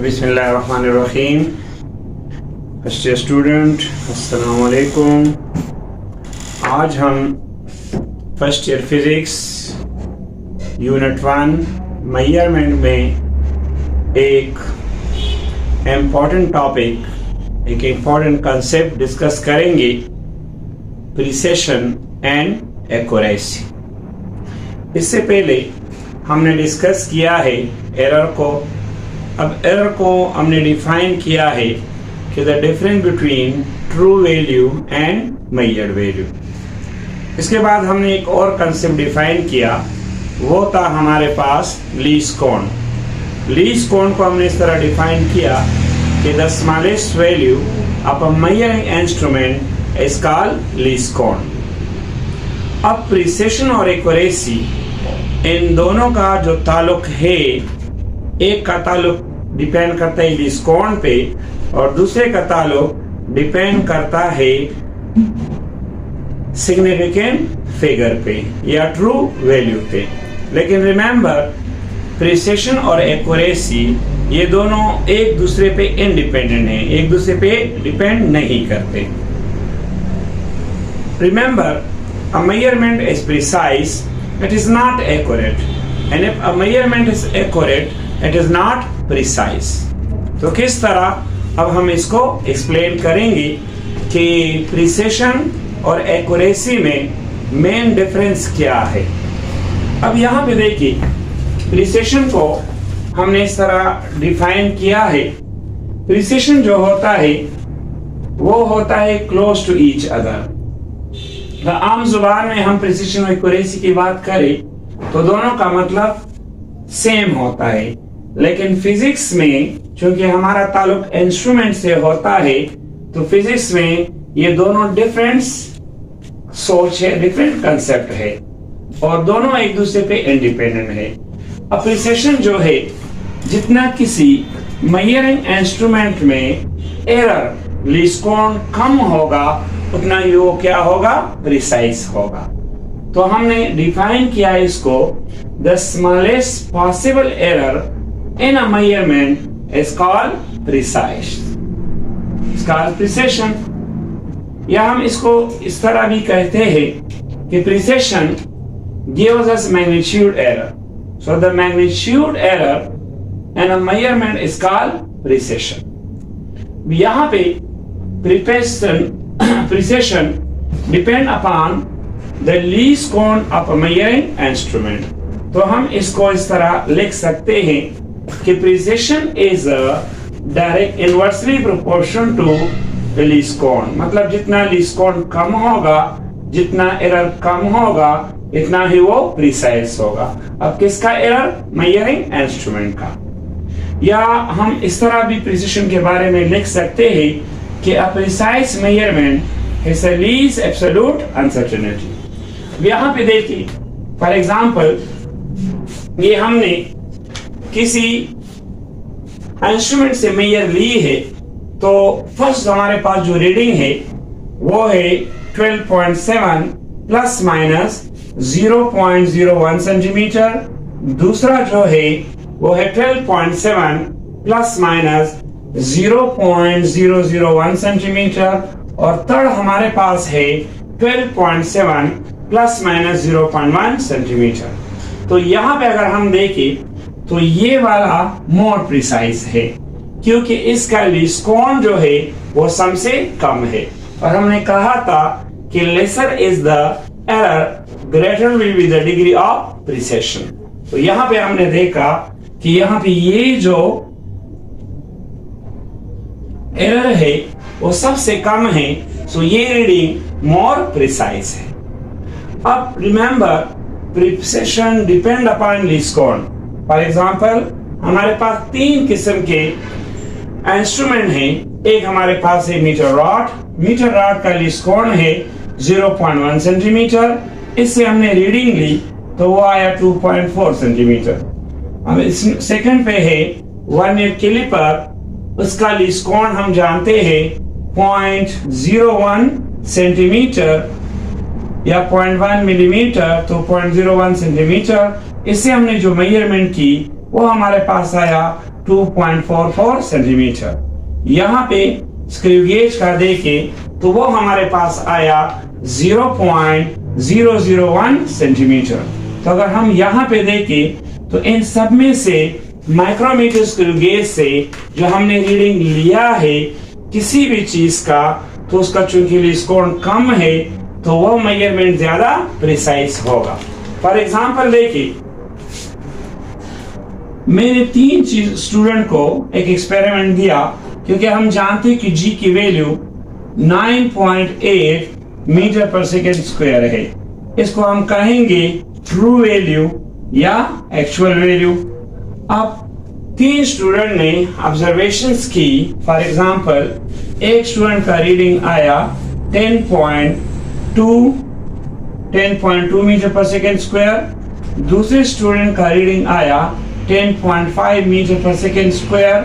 बिस्मिल्लाहिर्रहमानिर्रहीम। First year student, अस्सलाम वालेकुम। आज हम first year physics unit 1 measurement में एक इम्पॉर्टेंट टॉपिक, एक इम्पॉर्टेंट कंसेप्ट डिस्कस करेंगे, प्रिसिशन एंड एक्यूरेसी। इससे पहले हमने डिस्कस किया है एरर को। अब एरर को हमने डिफाइन किया है कि the difference between true value and measured value. इसके बाद हमने एक और कंसेप्ट डिफाइन किया, वो था हमारे पास लीस्ट काउंट। लीस्ट काउंट को हमने इस तरह डिफाइन किया कि the smallest value of a measuring instrument is called least count. अब प्रिसिशन और एक्यूरेसी, इन दोनों का जो ताल्लुक है, एक का ताल्लुक डिपेंड करता है लीस्ट काउंट पे और दूसरे का ताल्लुक डिपेंड करता है सिग्निफिकेंट फिगर पे या ट्रू वैल्यू पे। लेकिन रिमेंबर, प्रिसिशन और एक्यूरेसी ये दोनों एक दूसरे पे इंडिपेंडेंट हैं, एक दूसरे पे डिपेंड नहीं करते। Remember, a measurement is precise, it is not accurate, and if a measurement is accurate, it is not precise. तो किस तरह अब हम इसको एक्सप्लेन करेंगे कि प्रिसिशन और एक्यूरेसी में मेन डिफरेंस क्या है। अब यहाँ पे देखिए, प्रिसिशन को हमने इस तरह डिफाइन किया है। प्रिसिशन जो होता है वो होता है क्लोज टू ईच अदर। आम जुबान में हम प्रिसिशन और एक्यूरेसी की बात करें तो दोनों का मतलब सेम होता है, लेकिन फिजिक्स में चूंकि हमारा ताल्लुक इंस्ट्रूमेंट से होता है तो फिजिक्स में ये दोनों डिफरेंट सोच है, डिफरेंट कंसेप्ट है और दोनों एक दूसरे पे इंडिपेंडेंट है। अब प्रिसिशन जो है, जितना किसी मेजरिंग इंस्ट्रूमेंट में एरर, लीस्ट काउंट कम होगा, उतना ही वो क्या होगा, प्रिसाइज होगा। तो हमने डिफाइन किया इसको, the smallest possible error in a measurement is called precise, it's called precision. या हम इसको इस तरह भी कहते हैं कि precision gives us magnitude error, so the magnitude error in a measurement is called precision. यहाँ पे precision depend upon the least count of a measuring instrument। तो हम इसको इस तरह लिख सकते हैं कि precision is a direct inversely proportion to the least count। मतलब जितना least count कम होगा, जितना एरर कम होगा, इतना ही वो प्रिसाइज होगा। अब किसका एरर? मेजरिंग इंस्ट्रूमेंट का। या हम इस तरह भी प्रिसिशन के बारे में लिख सकते हैं कि a precise measurement is a least absolute uncertainty। यहाँ पे देखिए, फॉर एग्जाम्पल, ये हमने किसी इंस्ट्रूमेंट से मेजर ली है तो फर्स्ट हमारे पास जो रीडिंग है वो है 12.7 प्लस माइनस 0.01 सेंटीमीटर। दूसरा जो है वो है 12.7 प्लस माइनस 0.001 सेंटीमीटर और थर्ड हमारे पास है 12.7 प्लस माइनस 0.1 सेंटीमीटर। तो यहाँ पे अगर हम देखें तो ये वाला मोर प्रिसाइज है, क्योंकि इसका लीस्ट काउंट जो है वो सबसे कम है और हमने कहा था कि lesser is the error, greater will be the degree of precision. तो यहाँ पे हमने देखा कि यहाँ पे ये जो एरर है वो सबसे कम है, सो ये रीडिंग मोर प्रिसाइज है। अब remember, precision depend upon least count. For example, हमारे पास तीन किस्म के इंस्ट्रूमेंट हैं। एक हमारे पास है मीटर रॉड। मीटर रॉड का लीस्ट काउंट है 0.1 सेंटीमीटर। इससे हमने रीडिंग ली तो वो आया 2.4 सेंटीमीटर। अब इस सेकंड पे है 1 इंच कैलिपर, उसका लीस्ट काउंट हम जानते हैं 0.01 सेंटीमीटर या 0.1 मिलीमीटर, तो 0.01 सेंटीमीटर। इससे हमने जो मेजरमेंट की वो हमारे पास आया 2.44 सेंटीमीटर। यहाँ पे स्क्रू गेज का देखें तो वो हमारे पास आया 0.001 सेंटीमीटर। तो अगर हम यहाँ पे देखें तो इन सब में से माइक्रोमीटर स्क्रू गेज से जो हमने रीडिंग लिया है किसी भी चीज का, तो उसका चूंकि लीस्ट काउंट कम है तो वो मेजरमेंट ज्यादा प्रिसाइज होगा। फॉर एग्जांपल देखिए, मैंने 3 स्टूडेंट को एक एक्सपेरिमेंट दिया, क्योंकि हम जानते हैं कि जी की वैल्यू 9.8 मीटर पर सेकेंड स्क्वायर है। इसको हम कहेंगे ट्रू वैल्यू या एक्चुअल वैल्यू। अब 3 स्टूडेंट ने ऑब्जर्वेशंस की। फॉर एग्जांपल, एक स्टूडेंट का रीडिंग आया 10.2 मीटर पर सेकेंड स्क्वायर, दूसरे स्टूडेंट का रीडिंग आया 10.5 मीटर पर सेकेंड स्क्वायर,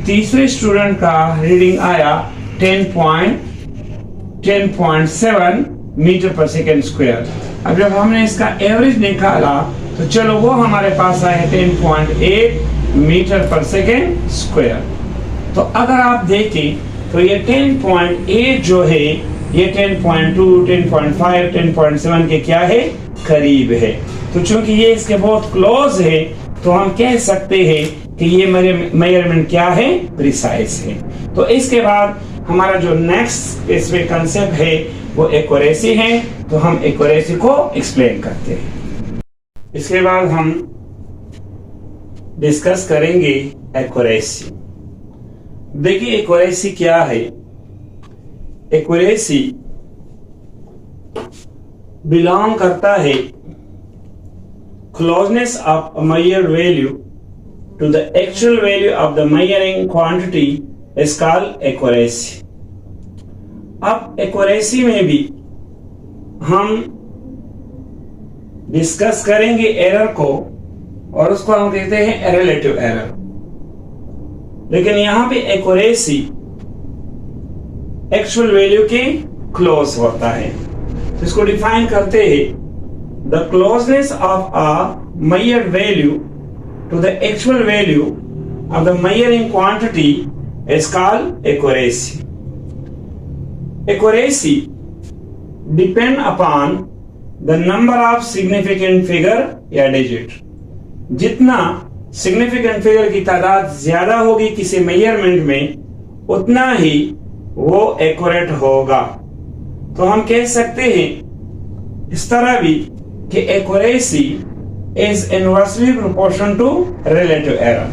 तीसरे स्टूडेंट का रीडिंग आया 10.7 मीटर पर सेकेंड स्क्वायर। अब जब हमने इसका एवरेज निकाला तो चलो वो हमारे पास आया 10.8 मीटर पर सेकेंड स्क्वायर। तो अगर आप देखें तो ये 10.8 जो है ये 10.2, 10.5, 10.7 के क्या है, करीब है। तो चूंकि ये इसके बहुत क्लोज है तो हम कह सकते हैं कि ये मेजरमेंट क्या है, प्रिसाइज है। तो इसके बाद हमारा जो नेक्स्ट इसमें कंसेप्ट है वो एक्यूरेसी है। तो हम एक्यूरेसी को एक्सप्लेन करते हैं। इसके बाद हम डिस्कस करेंगे एक्यूरेसी। देखिए एक्यूरेसी क्या है। एक्यूरेसी बिलोंग करता है closeness of a measured value to the actual value of the measuring quantity is called accuracy. अब accuracy में भी हम डिस्कस करेंगे एरर को, और उसको हम कहते हैं रिलेटिव एरर। लेकिन यहां पे accuracy एक्चुअल वैल्यू के क्लोज होता है। तो इसको डिफाइन करते हैं, the closeness of a measured value to the actual value of the measuring quantity is called accuracy. Accuracy depend upon the number of significant figure या digit। जितना significant figure की तादाद ज्यादा होगी किसी मेजरमेंट में, उतना ही वो एक्यूरेट होगा। तो हम कह सकते हैं इस तरह भी कि accuracy is inversely proportional to relative error.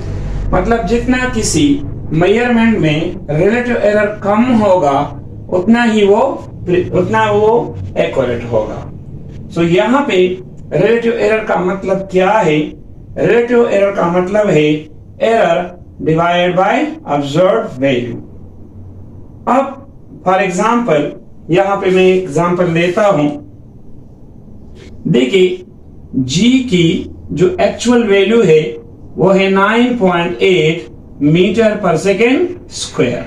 मतलब जितना किसी मेजरमेंट में रिलेटिव एरर कम होगा उतना वो एक्यूरेट होगा। सो यहाँ पे रिलेटिव एरर का मतलब क्या है? रिलेटिव एरर का मतलब है error divided by observed value. अब फॉर एग्जांपल यहाँ पे मैं एग्जांपल लेता हूं। देखिए जी की जो एक्चुअल वैल्यू है वो है 9.8 मीटर पर सेकेंड स्क्वायर।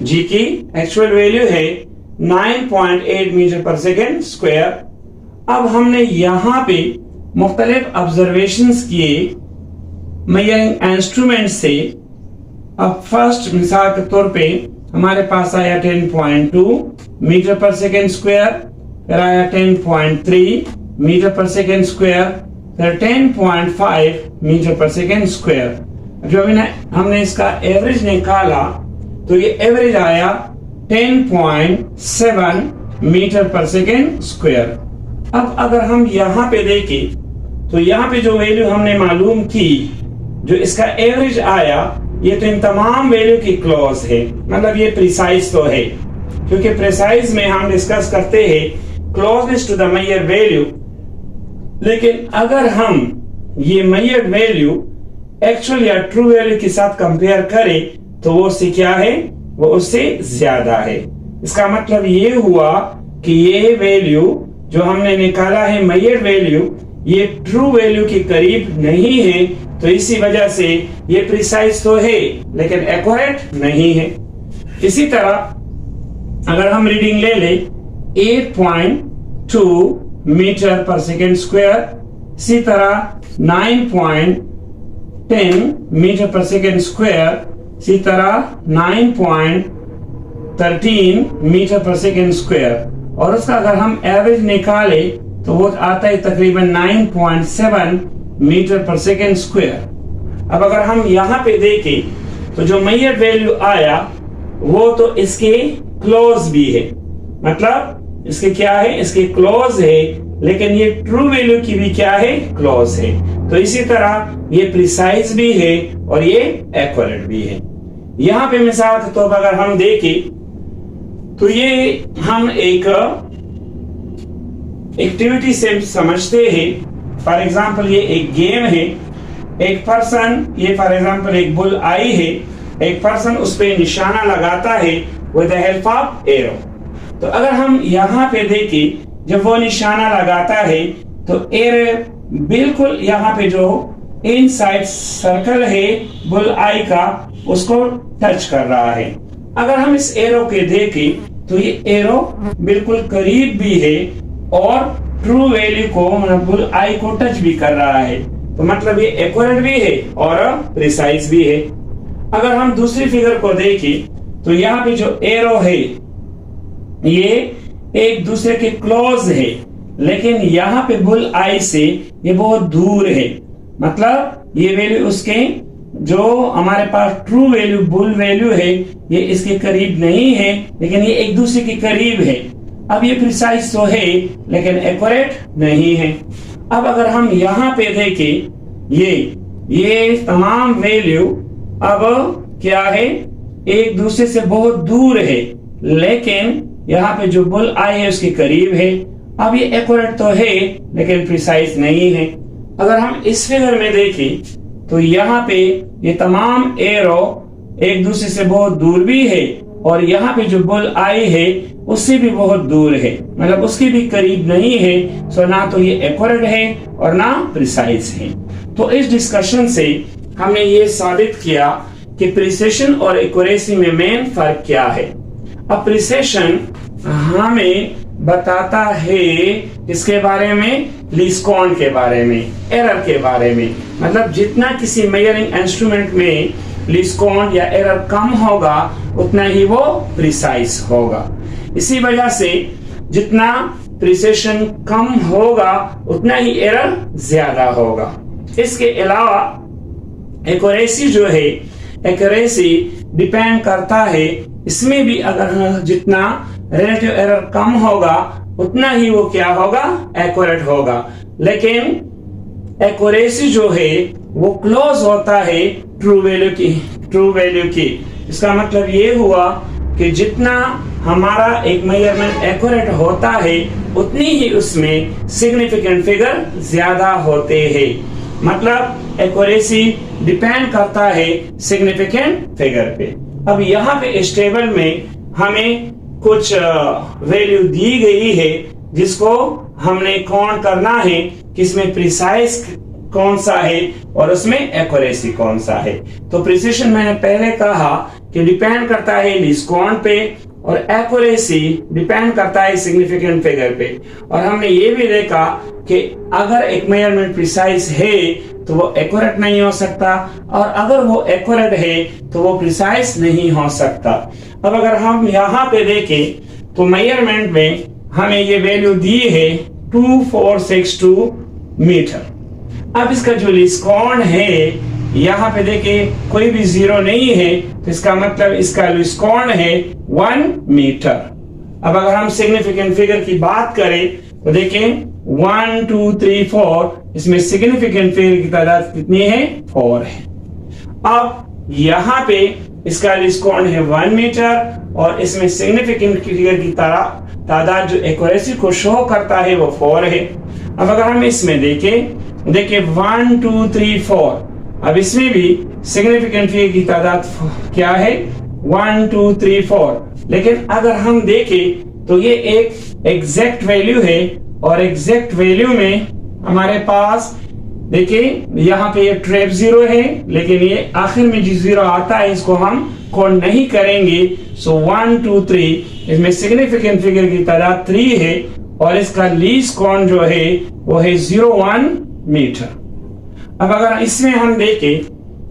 जी की एक्चुअल वैल्यू है 9.8 मीटर पर सेकेंड स्क्वायर। अब हमने यहां पे मुख्तलिफ ऑब्जर्वेशंस किए मेजरिंग इंस्ट्रूमेंट से। अब फर्स्ट मिसाल के तौर पे हमारे पास आया 10.2 मीटर पर सेकेंड स्क्वायर, फिर आया 10.3 मीटर पर सेकेंड स्क्वायर, फिर 10.5 मीटर पर सेकेंड स्क्वायर। जो हमने इसका एवरेज निकाला तो ये एवरेज आया 10.7 मीटर पर सेकेंड स्क्वायर। अब अगर हम यहाँ पे देखें तो यहाँ पे जो वैल्यू हमने मालूम की, जो इसका एवरेज आया, ये तो इन तमाम वैल्यू की क्लोज है। मतलब ये प्रिसाइज तो है, क्योंकि प्रिसाइज में हम डिस्कस करते हैं closeness to the measure value. लेकिन अगर हम ये मेजर वैल्यू एक्चुअल या ट्रू वैल्यू के साथ कंपेयर करें तो वो उससे क्या है, वो उससे ज्यादा है। इसका मतलब ये हुआ कि ये वैल्यू जो हमने निकाला है मेजर वैल्यू, ये ट्रू वैल्यू के करीब नहीं है। तो इसी वजह से ये प्रिसाइज तो है लेकिन एक्यूरेट नहीं है। इसी तरह अगर हम रीडिंग ले ले 8.2 मीटर पर सेकेंड स्क्वायर, इसी तरह 9.8 10 मीटर पर सेकेंड स्क्वायर, इसी तरह 9.13 मीटर पर सेकेंड स्क्वायर, और उसका अगर हम एवरेज निकाले तो वो आता है तकरीबन 9.7 मीटर पर सेकेंड स्क्वायर। अब अगर हम यहाँ पे देखें तो जो मेजर वैल्यू आया वो तो इसके क्लोज भी है, मतलब इसके क्या है, इसके क्लोज है, लेकिन ये ट्रू वैल्यू की भी क्या है, क्लोज है। तो इसी तरह ये प्रिसाइज भी है और ये एक्यूरेट भी है। यहाँ पे मिसाल के तौर पर अगर हम देखें तो ये हम एक एक्टिविटी से समझते हैं। फॉर एग्जाम्पल ये एक गेम है, एक पर्सन, ये फॉर एग्जाम्पल एक बुल आई है, एक पर्सन उस पर निशाना लगाता है with the help of arrow. तो अगर हम यहाँ पे देखें, जब वो निशाना लगाता है तो एरो बिल्कुल यहाँ पे जो इनसाइड सर्कल है बुल आई का उसको टच कर रहा है। अगर हम इस एरो के देखें तो ये एरो बिल्कुल करीब भी है और ट्रू वैल्यू को मतलब बुल आई को टच भी कर रहा है, तो मतलब ये एक्यूरेट भी है और प्रिसाइज भी है। अगर हम दूसरी फिगर को देखें तो यहाँ पे जो एरो है ये एक दूसरे के क्लोज है, लेकिन यहाँ पे बुल आई से ये बहुत दूर है, मतलब ये वैल्यू उसके जो हमारे पास ट्रू वैल्यू बुल वैल्यू है ये इसके करीब नहीं है, लेकिन ये एक दूसरे के करीब है। अब ये प्रिसाइज तो है लेकिन एक्यूरेट नहीं है। अब अगर हम यहाँ पे देखें ये तमाम वैल्यू अब क्या है, एक दूसरे से बहुत दूर है, लेकिन यहाँ पे जो बुल आई है उसके करीब है। अब ये एक्यूरेट तो है लेकिन प्रिसाइज नहीं है। अगर हम इस फिगर में देखें तो यहाँ पे ये तमाम एरो एक दूसरे से बहुत दूर भी है और यहाँ पे जो बुल आई है उससे भी बहुत दूर है, मतलब उसके भी करीब नहीं है। सो ना तो ये एक्यूरेट है और ना प्रिसाइज है। तो इस डिस्कशन से हमने ये साबित किया कि प्रिसिशन और एक्यूरेसी में मेन फर्क क्या है। अब प्रिसिशन हमें बताता है इसके बारे में, लीस्ट काउंट के बारे में, एरर के बारे में, मतलब जितना किसी मेजरिंग इंस्ट्रूमेंट में लीस्ट काउंट या एरर कम होगा उतना ही वो प्रिसाइज होगा। इसी वजह से जितना प्रिसिशन कम होगा उतना ही एरर ज्यादा होगा। इसके अलावा एक्यूरेसी जो है, एक्यूरेसी डिपेंड करता है, इसमें भी अगर जितना रिलेटिव एरर कम होगा उतना ही वो क्या होगा, एक्यूरेट होगा। लेकिन एक्यूरेसी जो है वो क्लोज होता है ट्रू वैल्यू की। इसका मतलब ये हुआ कि जितना हमारा एक मेजरमेंट एक्यूरेट होता है उतनी ही उसमें सिग्निफिकेंट फिगर ज्यादा होते हैं, मतलब एक्यूरेसी डिपेंड करता है सिग्निफिकेंट फिगर पे। अब यहाँ पे इस टेबल में हमें कुछ वैल्यू दी गई है जिसको हमने काउंट करना है कि इसमें प्रिसाइज कौन सा है और उसमें एक्यूरेसी कौन सा है। तो प्रिसिशन मैंने पहले कहा कि डिपेंड करता है लीस्ट काउंट पे और एक्यूरेसी डिपेंड करता है सिग्निफिकेंट फिगर पे। और हमने ये भी देखा कि अगर एक मेजरमेंट प्रिसाइज है तो वो एक्यूरेट नहीं हो सकता, और अगर वो एक्यूरेट है तो वो प्रिसाइज नहीं हो सकता। अब अगर हम यहाँ पे देखें तो मेजरमेंट में हमें ये वैल्यू दी है 2462 मीटर। अब इसका जो लीस्ट काउंट है यहाँ पे देखें कोई भी जीरो नहीं है, तो इसका मतलब इसका लीस्ट काउंट है 1 मीटर। अब अगर हम सिग्निफिकेंट फिगर की बात करें तो देखें 1 2 3 4, इसमें सिग्निफिकेंट फिगर की तादाद कितनी है, 4 है। अब यहाँ पे इसका लीस्ट काउंट है 1 मीटर और इसमें सिग्निफिकेंट फिगर की तादाद जो एक्यूरेसी को शो करता है वो 4 है। अब अगर हम इसमें देखें 1 2 3 4, अब इसमें भी सिग्निफिकेंट फिगर की तादाद क्या है, 1 2 3 4। लेकिन अगर हम देखें तो ये एक एग्जैक्ट वैल्यू है और एग्जैक्ट वैल्यू में हमारे पास देखिए यहाँ पे ये ट्रैप जीरो है, लेकिन ये आखिर में जो जीरो आता है इसको हम काउंट नहीं करेंगे। सो 1 2 3, इसमें सिग्निफिकेंट फिगर की तादाद 3 है और इसका लीस्ट काउंट जो है वो है 01 मीटर। अब अगर इसमें हम देखें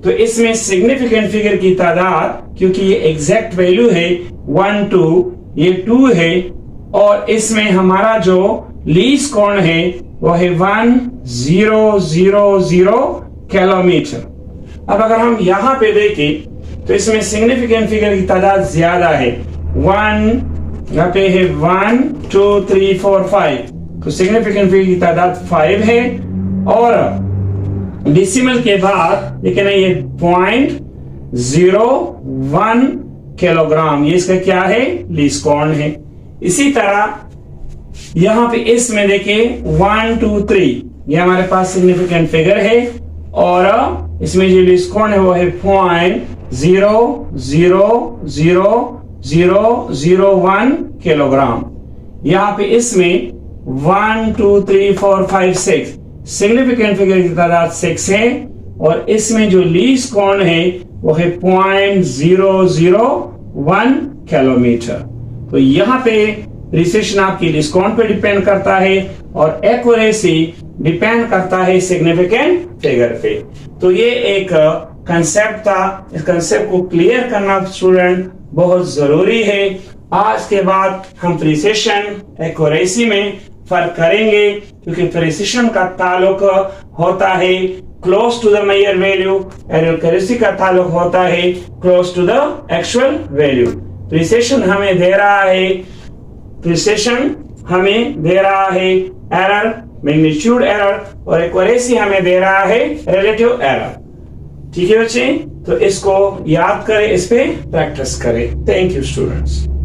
तो इसमें सिग्निफिकेंट फिगर की तादाद, क्योंकि ये एग्जैक्ट वैल्यू है 1 2, ये 2 है, और इसमें हमारा जो लीस्ट काउंट है वो है 1000 किलोमीटर। अब अगर हम यहां पे देखें तो इसमें सिग्निफिकेंट फिगर की तादाद ज्यादा है। 1 यहाँ पे है 1 2 3 4 5, तो सिग्निफिकेंट फिगर की तादाद 5 है। और डेसिमल के बाद लेकिन ये 0.01 किलोग्राम, ये इसका क्या है, लीस्ट काउंट है। इसी तरह यहां पे इसमें देखिए 1 2 3, ये हमारे पास सिग्निफिकेंट फिगर है, और इसमें जो लीस्ट काउंट है वो है 0.00001 किलोग्राम। यहाँ पे इसमें 1 2 3 4 5 6 सिग्निफिकेंट फिगर की तादाद 6 है, और इसमें जो लीस्ट काउंट है वो है 0.001 किलोमीटर। तो यहाँ पे प्रिसिशन आपकी लीस्ट काउंट पे डिपेंड करता है और एक्यूरेसी डिपेंड करता है सिग्निफिकेंट फिगर पे। तो ये एक कंसेप्ट था, इस कंसेप्ट को क्लियर करना स्टूडेंट बहुत जरूरी है। आज के बाद हम प्रिसिशन एक्यूरेसी में फर्क करेंगे, क्योंकि प्रिसिशन का ताल्लुक होता है close to the measure value, accuracy का ताल्लुक होता है close to the actual value. Precision हमें दे रहा है एरर, मैग्नीट्यूड एरर, और एक्यूरेसी हमें दे रहा है रिलेटिव एरर। ठीक है बच्चे, तो इसको याद करें, इस पे प्रैक्टिस करें। Thank you students.